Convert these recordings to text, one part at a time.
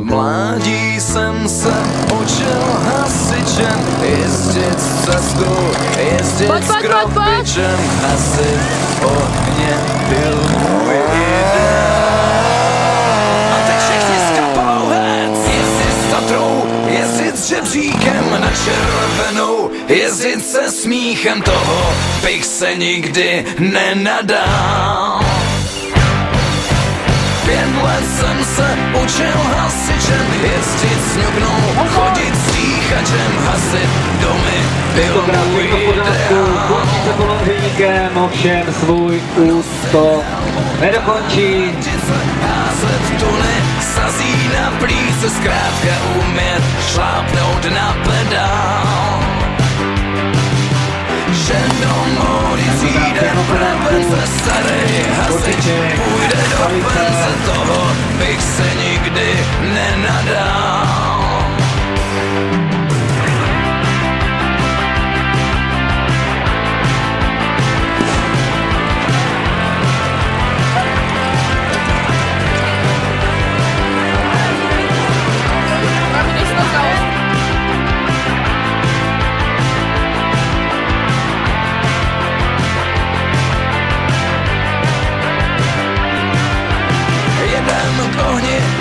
mládí jsem se učil hasičem, jezdit s cestou, jezdit s kropičem, hasit ohně byl můj ideál. A teď všichni s kapelou Hands, jezdit s Tatrou, jezdit s žebříkem na červenou, jezdit se smíchem, toho bych se nikdy nenadal. 5 let jsem se učil hasičem, jezdit s ňuknou, chodit s dýchačem, hasit domy byl můj ideál. Končí se polovníkem, ovšem svůj útok nedokončí. Házet tuny, sazí na plíce, zkrátka umět šlápnout na pedál. Že do módy přijde prevence, starý hasič půjde do pence, toho bych se nikdy nenadal.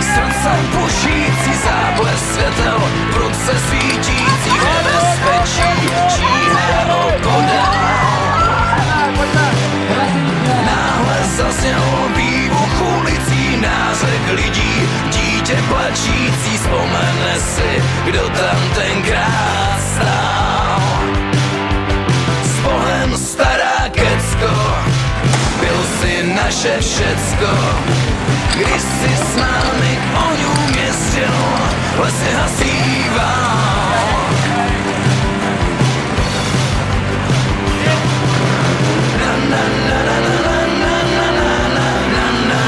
Srdcem pušící záblesk světel, v ruce svítící nebezpečí, číhá opodál. Náhle zazněl výbuch ulicí, nářek lidí, dítě plačící, vzpomene si, kdo tam tenkrát stál. S Bohem stará Kecko, byl si naše všecko. Když si s námi k ohňům jezdil, lesy hasíval. Na na na na na na na na na na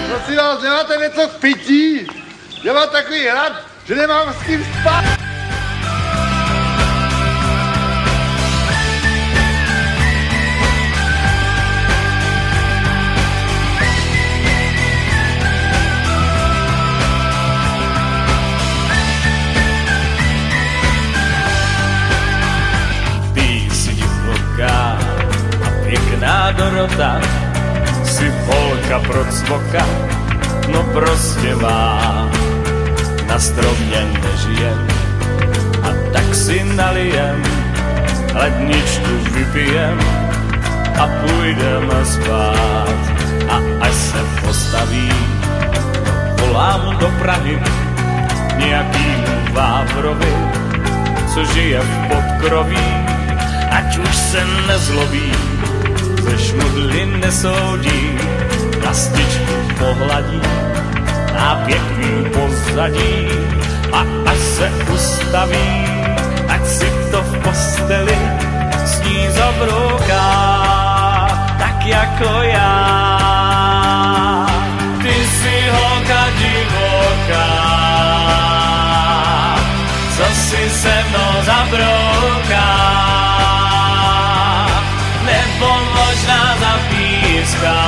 Prosím vás, nemáte něco k pití? Já mám takový hlad, že nemám s kým spát. Písni vlka a pěkná Dorota, si holka pro cvoka, no prostě má. Na stromě nežijem a tak si nalijem, ledničku vypijem a půjdeme spát. A až se postaví, volám do Prahy nějakýmu Vávrovi, co žije v podkroví, ať už se nezlobí, ze šmudly nesoudí, lastičku pohladí a pěkný pozadí. A až se ustaví, ať si to v posteli sní zabrouká, tak jako já. Ty jsi holka divoká, co si se mnou zabrouká, nebo možná zapíská.